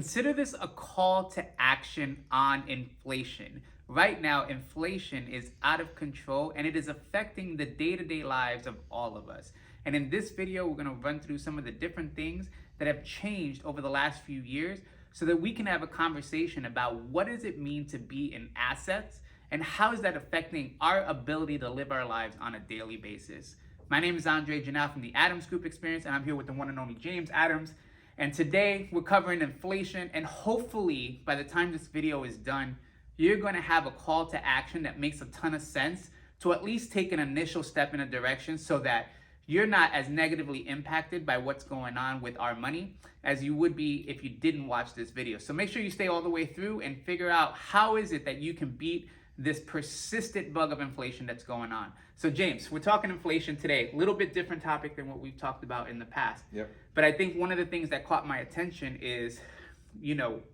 Consider this a call to action on inflation. Right now, inflation is out of control and it is affecting the day-to-day lives of all of us. And in this video, we're going to run through some of the different things that have changed over the last few years so that we can have a conversation about what does it mean to be in assets and how is that affecting our ability to live our lives on a daily basis. My name is Andre Janelle from the Adams Group Experience, and I'm here with the one and only James Adams. And today we're covering inflation, and hopefully by the time this video is done, you're going to have a call to action that makes a ton of sense to at least take an initial step in a direction so that you're not as negatively impacted by what's going on with our money as you would be if you didn't watch this video. So make sure you stay all the way through and figure out how is it that you can beat this persistent bug of inflation that's going on. So James, we're talking inflation today, a little bit different topic than what we've talked about in the past. Yep. But I think one of the things that caught my attention is,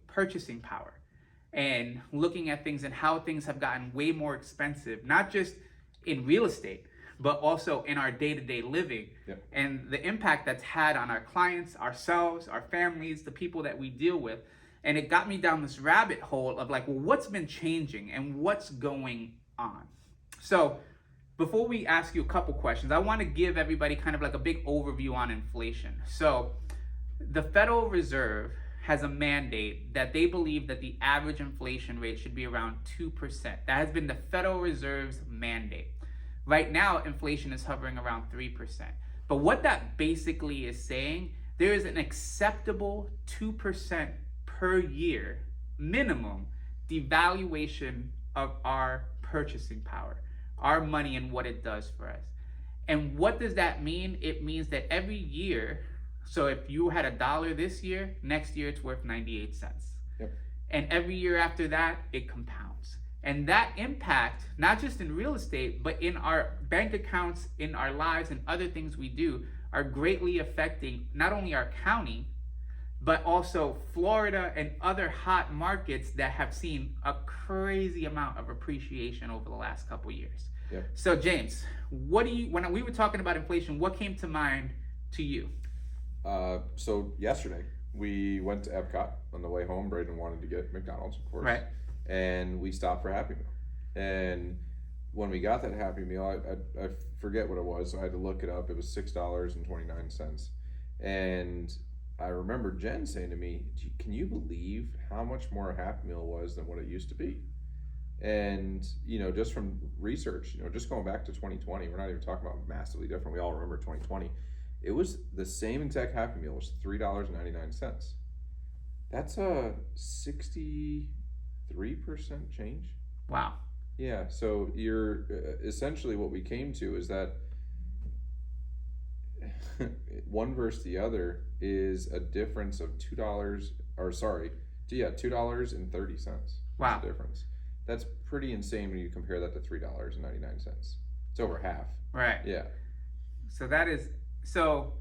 purchasing power and looking at things and how things have gotten way more expensive, not just in real estate, but also in our day-to-day living. Yep. And the impact that's had on our clients, ourselves, our families, the people that we deal with. And it got me down this rabbit hole of what's been changing and what's going on? So before we ask you a couple questions, I want to give everybody kind of like a big overview on inflation. So the Federal Reserve has a mandate that they believe that the average inflation rate should be around 2%. That has been the Federal Reserve's mandate. Right now, inflation is hovering around 3%. But what that basically is saying, there is an acceptable 2% per year minimum devaluation of our purchasing power, our money and what it does for us. And what does that mean? It means that every year, so if you had $1 this year, next year it's worth 98 cents. Yep. And every year after that, it compounds. And that impact, not just in real estate, but in our bank accounts, in our lives and other things we do, are greatly affecting not only our county, but also Florida and other hot markets that have seen a crazy amount of appreciation over the last couple of years. Yep. So James, when we were talking about inflation, what came to mind to you? So yesterday we went to Epcot on the way home. Braden wanted to get McDonald's, of course. Right. And we stopped for Happy Meal. And when we got that Happy Meal, I forget what it was, so I had to look it up. It was $6.29. And I remember Jen saying to me, can you believe how much more a Happy Meal was than what it used to be? And, just from research, just going back to 2020, we're not even talking about massively different. We all remember 2020. It was the same exact Happy Meal, was $3.99. That's a 63% change. Wow. Yeah, so you're essentially what we came to is that one versus the other is a difference of $2.30. Wow. The difference. That's pretty insane when you compare that to $3.99. It's over half. Right. Yeah. So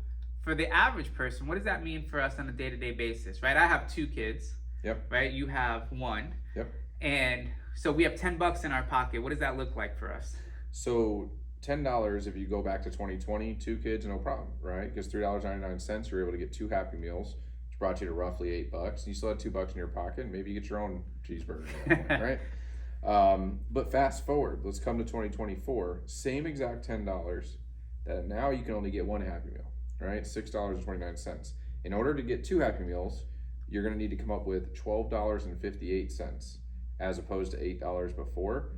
for the average person, what does that mean for us on a day-to-day basis, right? I have 2 kids. Yep. Right? You have 1. Yep. And so we have $10 in our pocket. What does that look like for us? So $10, if you go back to 2020, 2 kids, no problem, right? Because $3.99, you're able to get 2 Happy Meals, which brought you to roughly $8, and you still had $2 in your pocket, and maybe you get your own cheeseburger at that point, right? But fast forward, let's come to 2024, same exact $10, that now you can only get 1 Happy Meal, right? $6.29. In order to get 2 Happy Meals, you're gonna need to come up with $12.58 as opposed to $8 before,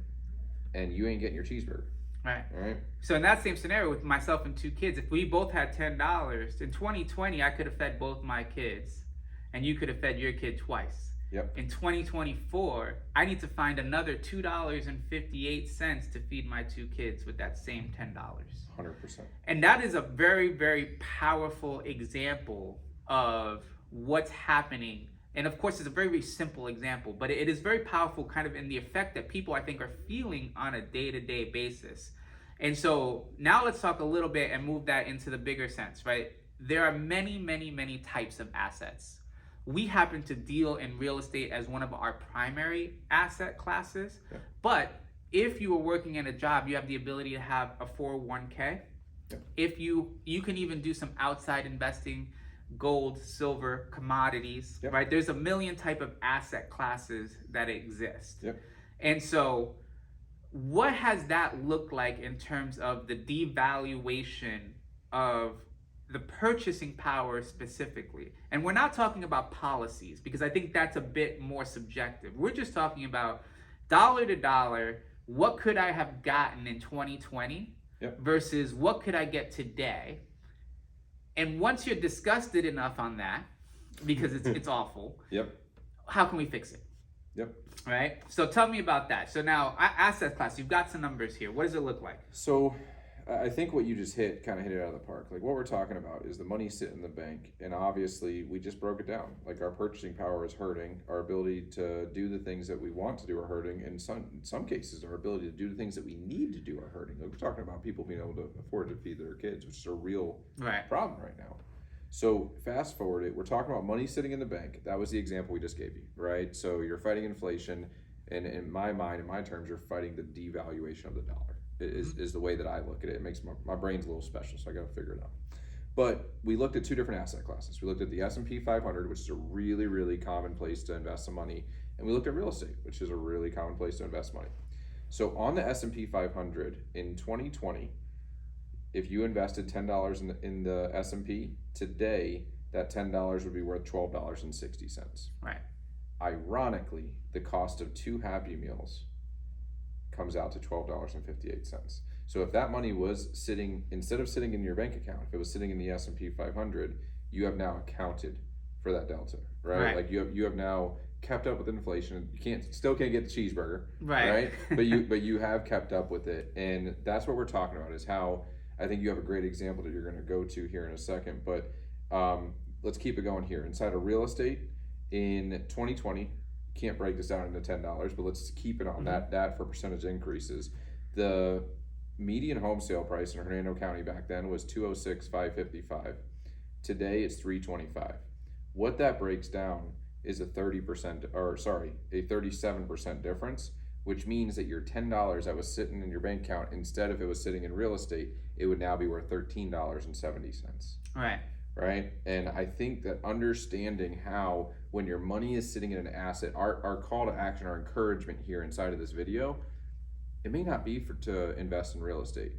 and you ain't getting your cheeseburger. Right. All right. So in that same scenario with myself and 2 kids, if we both had $10, in 2020, I could have fed both my kids and you could have fed your kid twice. Yep. In 2024, I need to find another $2.58 to feed my 2 kids with that same $10. 100%. And that is a very, very powerful example of what's happening. And of course, it's a very, very simple example, but it is very powerful kind of in the effect that people, I think, are feeling on a day-to-day basis. And so now let's talk a little bit and move that into the bigger sense, right? There are many, many, many types of assets. We happen to deal in real estate as one of our primary asset classes, Yeah. but if you are working in a job, you have the ability to have a 401k. Yeah. If you can even do some outside investing gold, silver, commodities, Yep. right? There's a million type of asset classes that exist. Yep. And so what has that looked like in terms of the devaluation of the purchasing power specifically? And we're not talking about policies, because I think that's a bit more subjective. We're just talking about dollar to dollar, what could I have gotten in 2020 Yep. versus what could I get today? And once you're disgusted enough on that, because it's awful, Yep. how can we fix it? Yep. Right? So tell me about that. So now, asset class, you've got some numbers here. What does it look like? So I think what you just kind of hit it out of the park. Like, what we're talking about is the money sitting in the bank. And obviously, we just broke it down. Like, our purchasing power is hurting. Our ability to do the things that we want to do are hurting. And in some cases, our ability to do the things that we need to do are hurting. Like, we're talking about people being able to afford to feed their kids, which is a real problem right now. So fast forward it, we're talking about money sitting in the bank. That was the example we just gave you, right? So you're fighting inflation, and in my mind, in my terms, you're fighting the devaluation of the dollar. Is the way that I look at it. It makes my brain's a little special, so I got to figure it out. But we looked at two different asset classes. We looked at the S&P 500, which is a really, really common place to invest some money, and we looked at real estate, which is a really common place to invest money. So on the S&P 500 in 2020, if you invested $10 in the S&P today, that $10 would be worth $12.60. Right. Ironically, the cost of 2 Happy Meals comes out to $12.58. So if that money was sitting, instead of sitting in your bank account, if it was sitting in the S&P 500, you have now accounted for that delta, right? Like you have now kept up with inflation. You still can't get the cheeseburger, right? But you have kept up with it, and that's what we're talking about. Is how I think you have a great example that you're going to go to here in a second. But let's keep it going here. Inside of real estate in 2020. Can't break this down into $10, but let's keep it on that for percentage increases. The median home sale price in Hernando County back then was $206,555. Today it's $325. What that breaks down is a 37% difference, which means that your $10 that was sitting in your bank account, instead of it was sitting in real estate, it would now be worth $13.70. Right? And I think that understanding how when your money is sitting in an asset, our call to action, our encouragement here inside of this video, it may not be to invest in real estate,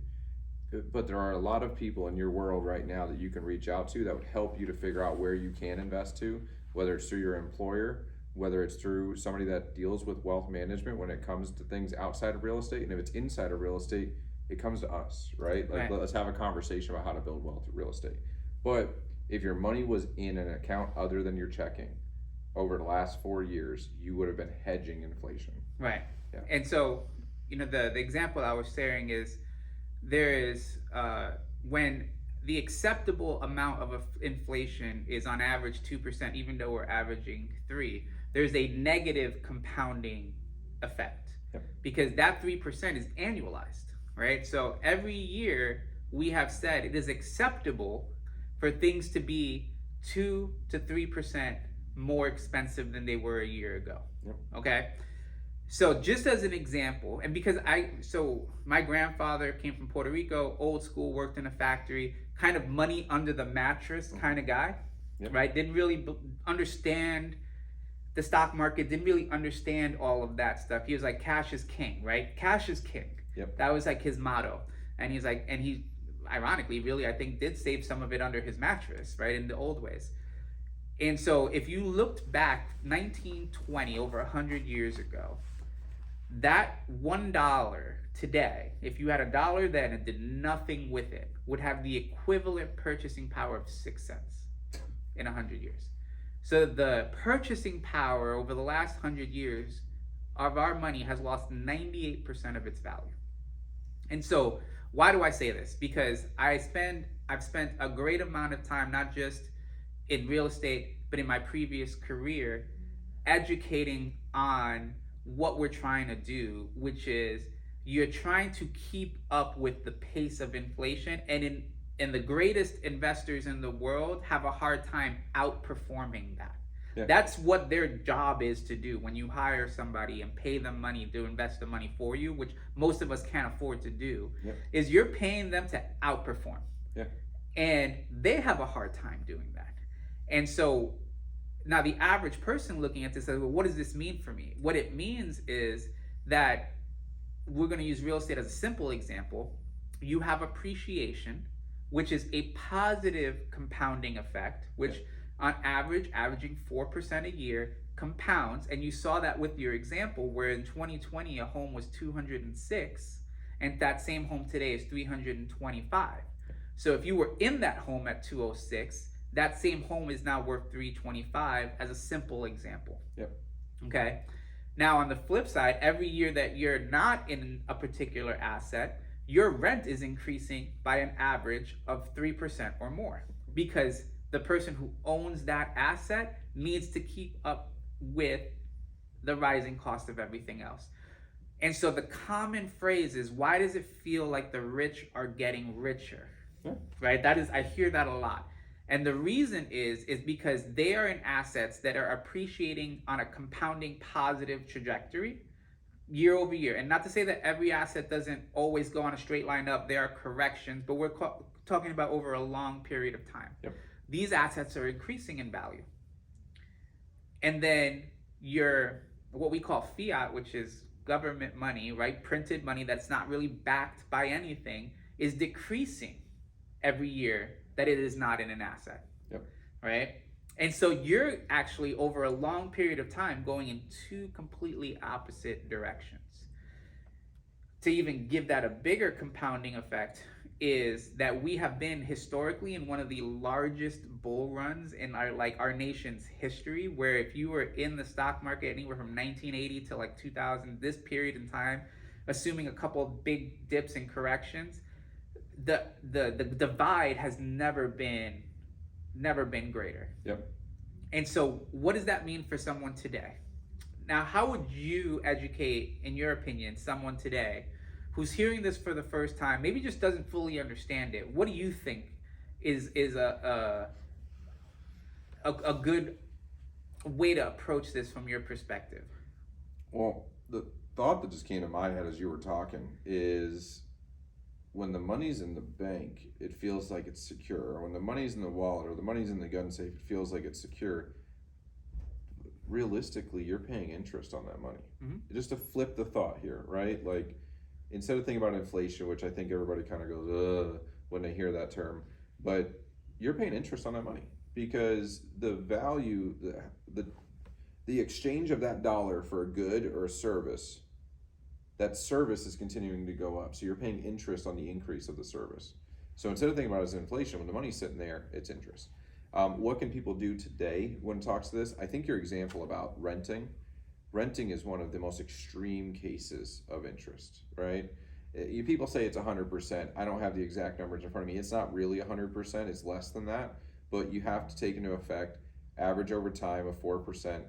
but there are a lot of people in your world right now that you can reach out to that would help you to figure out where you can invest to, whether it's through your employer, whether it's through somebody that deals with wealth management when it comes to things outside of real estate. And if it's inside of real estate, it comes to us, right? Like, let's have a conversation about how to build wealth through real estate. But if your money was in an account other than your checking over the last 4 years, you would have been hedging inflation. Right. Yeah. And so, the example I was sharing is there is when the acceptable amount of inflation is on average 2%, even though we're averaging 3%, there's a negative compounding effect. Yep. Because that 3% is annualized, right? So every year we have said it is acceptable for things to be 2 to 3% more expensive than they were a year ago. Yep. Okay. So just as an example, and because my grandfather came from Puerto Rico, old school, worked in a factory, kind of money under the mattress kind of guy, right? Didn't really understand the stock market, didn't really understand all of that stuff. He was like, cash is king, right? Cash is king. Yep. That was like his motto. And he's like, and he ironically really, I think, did save some of it under his mattress, right? In the old ways. And so if you looked back 1920, over 100 years ago, that $1 today, if you had $1 then and did nothing with it, would have the equivalent purchasing power of 6 cents in 100 years. So the purchasing power over the last 100 years of our money has lost 98% of its value. And so why do I say this? Because I've spent a great amount of time, not just in real estate, but in my previous career, educating on what we're trying to do, which is you're trying to keep up with the pace of inflation, and the greatest investors in the world have a hard time outperforming that. Yeah. That's what their job is to do. When you hire somebody and pay them money to invest the money for you, which most of us can't afford to do, is you're paying them to outperform. Yeah. And they have a hard time doing that. And so now the average person looking at this says, well, what does this mean for me? What it means is that we're going to use real estate as a simple example. You have appreciation, which is a positive compounding effect, which on average, averaging 4% a year, compounds. And you saw that with your example, where in 2020 a home was 206, and that same home today is 325. So if you were in that home at 206, that same home is now worth 325, as a simple example. Yep. Okay. Now on the flip side, every year that you're not in a particular asset, your rent is increasing by an average of 3% or more, because the person who owns that asset needs to keep up with the rising cost of everything else. And so the common phrase is, why does it feel like the rich are getting richer? Yeah. Right? That is, I hear that a lot. And the reason is because they are in assets that are appreciating on a compounding positive trajectory year over year. And not to say that every asset doesn't always go on a straight line up. There are corrections, but we're talking about over a long period of time. Yep. These assets are increasing in value. And then your, what we call fiat, which is government money, right? Printed money that's not really backed by anything, is decreasing every year that it is not in an asset. Yep. Right? And so you're actually, over a long period of time, going in two completely opposite directions. To even give that a bigger compounding effect is that we have been historically in one of the largest bull runs in our nation's history, where if you were in the stock market anywhere from 1980 to like 2000, this period in time, assuming a couple of big dips and corrections, the divide has never been greater. Yep. And so what does that mean for someone today? Now, how would you educate, in your opinion, someone today who's hearing this for the first time, maybe just doesn't fully understand it? What do you think is a good way to approach this from your perspective? Well, the thought that just came to my head as you were talking is, when the money's in the bank, it feels like it's secure. Or when the money's in the wallet or the money's in the gun safe, it feels like it's secure. Realistically, you're paying interest on that money. Mm-hmm. Just to flip the thought here, right? Like, instead of thinking about inflation, which I think everybody kind of goes, ugh, when they hear that term, but you're paying interest on that money, because the value, the exchange of that dollar for a good or a service, that service is continuing to go up. So you're paying interest on the increase of the service. So instead of thinking about it as inflation, when the money's sitting there, it's interest. What can people do today when it talks to this? I think your example about renting is one of the most extreme cases of interest, right? People say it's 100%. I don't have the exact numbers in front of me. It's not really 100%, it's less than that. But you have to take into effect average over time of 4%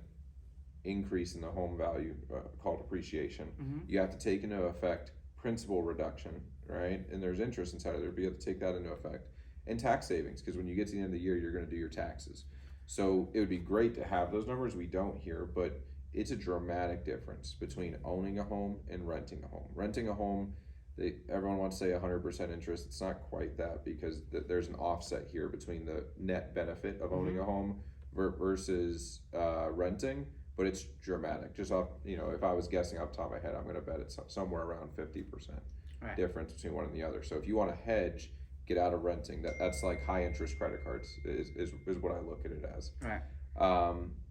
increase in the home value, called appreciation. Mm-hmm. You have to take into effect principal reduction, right? And there's interest inside of there, but you have to take that into effect. And tax savings, because when you get to the end of the year, you're going to do your taxes. So it would be great to have those numbers. We don't here, but it's a dramatic difference between owning a home and renting a home. Renting a home, everyone wants to say 100% interest. It's not quite that, because there's an offset here between the net benefit of owning a home versus renting. But it's dramatic. Just off, if I was guessing off the top of my head, I'm going to bet it's somewhere around 50% difference between one and the other. So if you want to hedge, get out of renting. That's like high interest credit cards is what I look at it as. Right.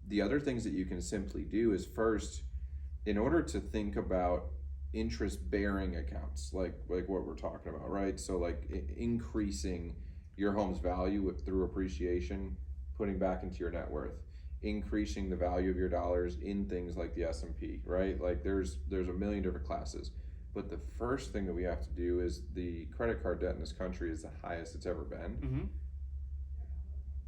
The other things that you can simply do is, first, in order to think about interest bearing accounts, like what we're talking about, right? So like increasing your home's value through appreciation, putting back into your net worth, increasing the value of your dollars in things like the S&P, right? Like there's a million different classes. But the first thing that we have to do is, the credit card debt in this country is the highest it's ever been. Mm-hmm.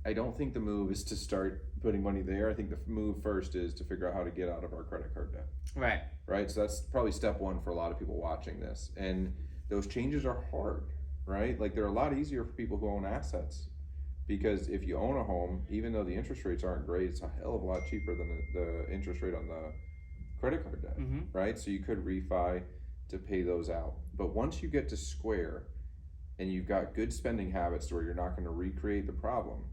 I don't think the move is to start putting money there. I think the move first is to figure out how to get out of our credit card debt. Right. Right? So that's probably step one for a lot of people watching this. And those changes are hard, right? Like, they're a lot easier for people who own assets. Because if you own a home, even though the interest rates aren't great, it's a hell of a lot cheaper than the interest rate on the credit card debt, right? So you could refi to pay those out. But once you get to square and you've got good spending habits to where you're not going to recreate the problem,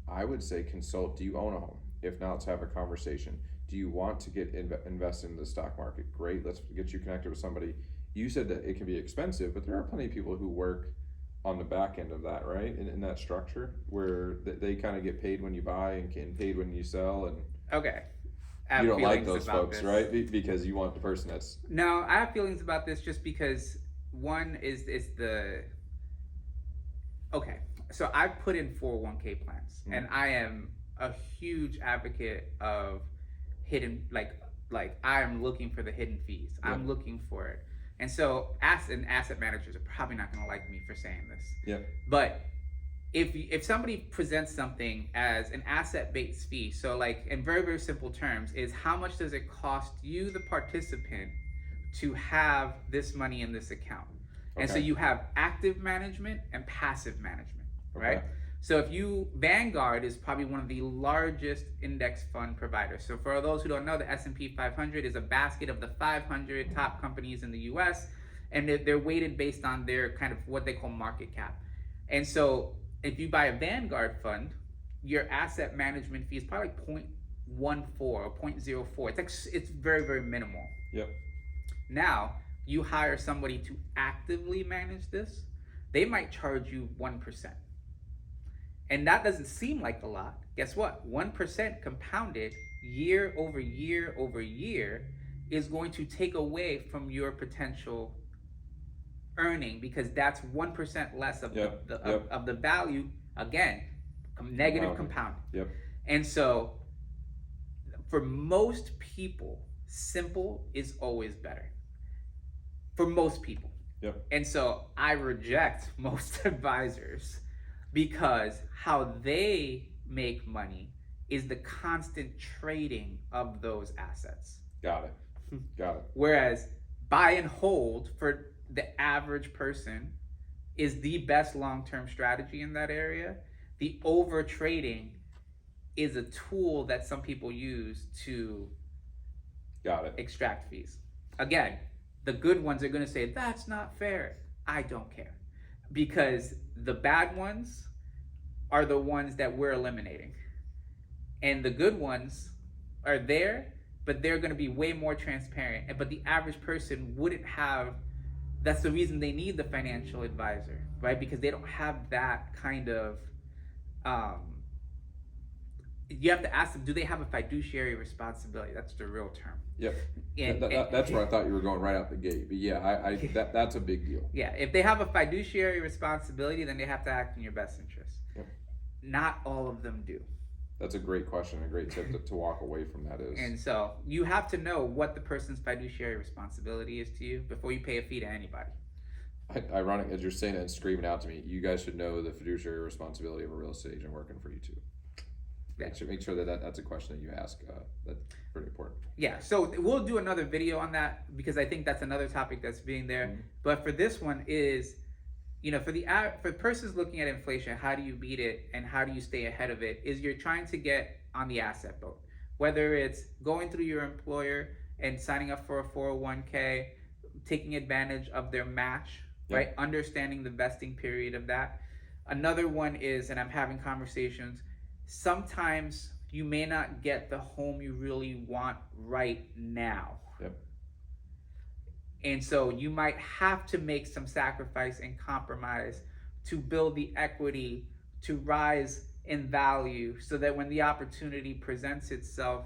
I would say consult. Do you own a home? If not, let's have a conversation. Do you want to get invest in the stock market? Great, let's get you connected with somebody. You said that it can be expensive, but there are plenty of people who work on the back end of that, right? In that structure where they kind of get paid when you buy and paid when you sell, and Okay. I you have don't like feelings those about folks, this. right? Because you want the person that's No, I have feelings about this just because one is the okay. So I put in 401k plans, and I am a huge advocate of hidden like I am looking for the hidden fees. I'm looking for it. And so asset managers are probably not going to like me for saying this. Yeah. But if somebody presents something as an asset-based fee, so like in very, very simple terms, is how much does it cost you, the participant, to have this money in this account? And so you have active management and passive management, right? So Vanguard is probably one of the largest index fund providers. So for those who don't know, the S&P 500 is a basket of the 500 top companies in the US, and they're weighted based on their kind of what they call market cap. And so if you buy a Vanguard fund, your asset management fee is probably 0.14 or 0.04. It's very, very minimal. Yep. Now, you hire somebody to actively manage this, they might charge you 1%. And that doesn't seem like a lot. Guess what? 1% compounded year over year over year is going to take away from your potential earning, because that's 1% less of of the value. Again, negative compounding. Yep. And so for most people, simple is always better. For most people. Yep. And so I reject most advisors because how they make money is the constant trading of those assets. Got it. Got it. Whereas buy and hold for the average person is the best long-term strategy in that area. The over trading is a tool that some people use to extract fees. Again, the good ones are going to say, that's not fair. I don't care. Because the bad ones are the ones that we're eliminating. And the good ones are there, but they're going to be way more transparent. But the average person wouldn't have, that's the reason they need the financial advisor, right? Because they don't have that kind of, you have to ask them, do they have a fiduciary responsibility? That's the real term. Yep. That's where I thought you were going right out the gate. But yeah, that's a big deal. Yeah, if they have a fiduciary responsibility, then they have to act in your best interest. Yep. Not all of them do. That's a great question, a great tip to walk away from that is. And so you have to know what the person's fiduciary responsibility is to you before you pay a fee to anybody. Ironic, as you're saying it and screaming out to me, you guys should know the fiduciary responsibility of a real estate agent working for you too. Make sure that's a question that you ask. That's pretty important. Yeah, so we'll do another video on that because I think that's another topic that's being there. Mm-hmm. But for this one is, for persons looking at inflation, how do you beat it and how do you stay ahead of it? Is you're trying to get on the asset boat, whether it's going through your employer and signing up for a 401k, taking advantage of their match, right? Understanding the vesting period of that. Another one is, and I'm having conversations, sometimes you may not get the home you really want right now. Yep. And so you might have to make some sacrifice and compromise to build the equity to rise in value so that when the opportunity presents itself,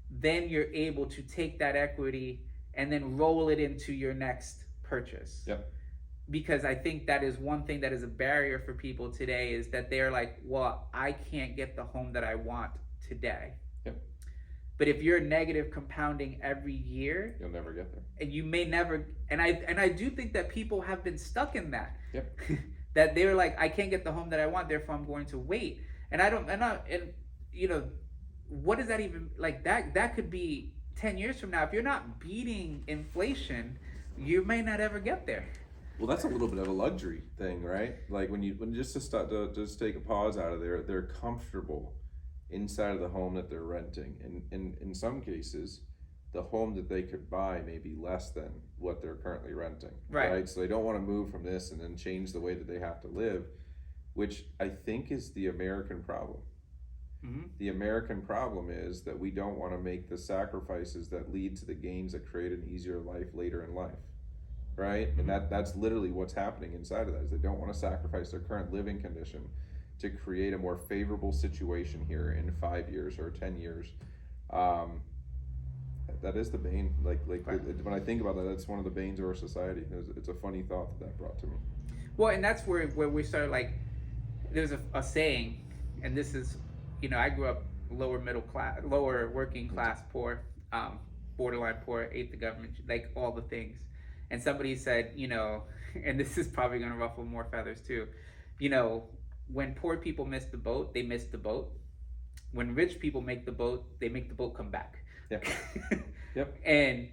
then you're able to take that equity and then roll it into your next purchase. Yep. Because I think that is one thing that is a barrier for people today is that they're like, well, I can't get the home that I want today. Yep. But if you're negative compounding every year, you'll never get there. And you may never, and I do think that people have been stuck in that. Yep. That they're like, I can't get the home that I want, therefore I'm going to wait. And what does that even, like that could be 10 years from now. If you're not beating inflation, you may not ever get there. Well, that's a little bit of a luxury thing, right? Like when just to take a pause out of there, they're comfortable inside of the home that they're renting, and in some cases, the home that they could buy may be less than what they're currently renting. Right? So they don't want to move from this and then change the way that they have to live, which I think is the American problem. Mhm. The American problem is that we don't want to make the sacrifices that lead to the gains that create an easier life later in life, right? And that's literally what's happening inside of that, is they don't want to sacrifice their current living condition to create a more favorable situation here in 5 years or 10 years. Um, that is the bane. When I think about that, that's one of the banes of our society. It's a funny thought that brought to me. Well, and that's where we started. Like, there's a saying, and this is, I grew up lower middle class, lower working class, poor, borderline poor, ate the government, like all the things. And somebody said, and this is probably going to ruffle more feathers too, when poor people miss the boat, they miss the boat. When rich people make the boat, they make the boat come back. Yep. Yep. And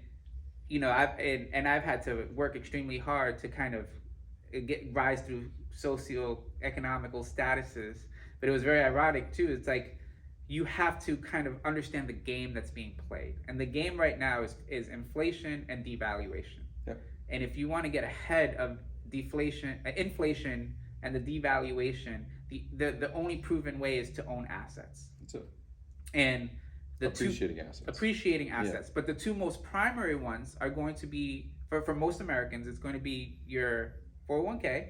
I've had to work extremely hard to kind of rise through socio-economical statuses, but it was very ironic too. It's like you have to kind of understand the game that's being played, and the game right now is inflation and devaluation. Yep. And if you want to get ahead of inflation and the devaluation, the only proven way is to own assets. That's it. And appreciating assets. But the two most primary ones are going to be, for most Americans, it's going to be your 401k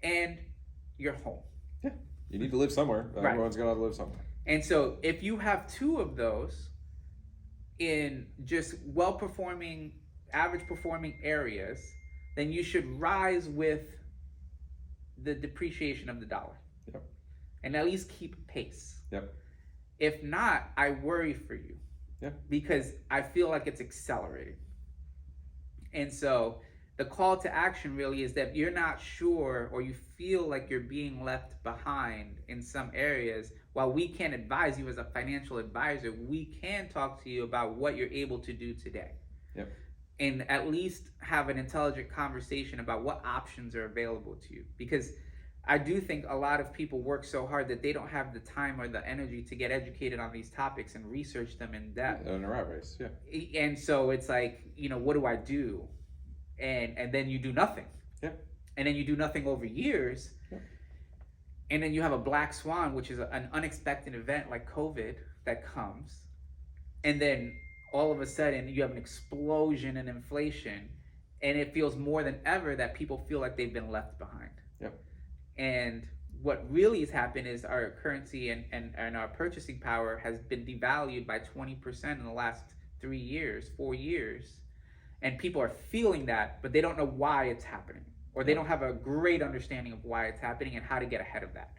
and your home. Yeah, you need to live somewhere. Right. Everyone's got to live somewhere. And so if you have two of those in just well-performing, average-performing areas, then you should rise with the depreciation of the dollar. Yep. And at least keep pace. Yep. If not, I worry for you. Yeah. Because I feel like it's accelerating. And so the call to action really is that if you're not sure or you feel like you're being left behind in some areas, while we can't advise you as a financial advisor, we can talk to you about what you're able to do today. Yep. And at least have an intelligent conversation about what options are available to you. Because I do think a lot of people work so hard that they don't have the time or the energy to get educated on these topics and research them in depth. In a rat race, yeah. And so it's like, what do I do? And then you do nothing. Yeah. And then you do nothing over years. Yeah. And then you have a black swan, which is an unexpected event like COVID that comes. And then all of a sudden you have an explosion in inflation. And it feels more than ever that people feel like they've been left behind. Yep. And what really has happened is our currency and our purchasing power has been devalued by 20% in the last 4 years. And people are feeling that, but they don't know why it's happening. Or they don't have a great understanding of why it's happening and how to get ahead of that.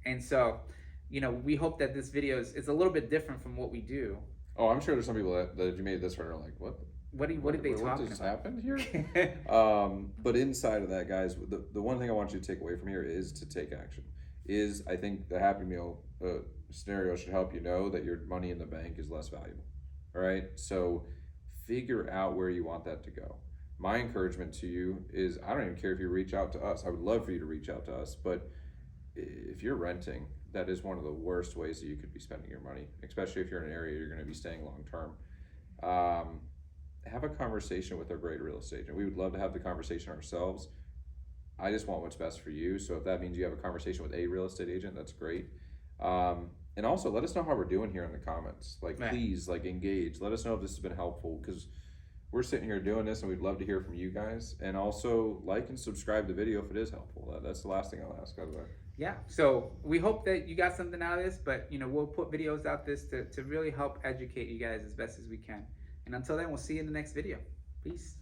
And so, we hope that this video is a little bit different from what we do. Oh, I'm sure there's some people that if you made this one are like, what? What did they talk about? What just happened here? But inside of that, guys, the one thing I want you to take away from here is to take action. I think the Happy Meal scenario should help you know that your money in the bank is less valuable. All right? So figure out where you want that to go. My encouragement to you is, I don't even care if you reach out to us. I would love for you to reach out to us, but if you're renting, that is one of the worst ways that you could be spending your money, especially if you're in an area you're going to be staying long term. Have a conversation with a great real estate agent. We would love to have the conversation ourselves. I just want what's best for you. So if that means you have a conversation with a real estate agent, that's great. And also let us know how we're doing here in the comments. Please, engage. Let us know if this has been helpful, because we're sitting here doing this and we'd love to hear from you guys. And also like and subscribe the video if it is helpful. That's the last thing I'll ask out of that. Yeah, so we hope that you got something out of this, but we'll put videos out this to really help educate you guys as best as we can. And until then, we'll see you in the next video. Peace.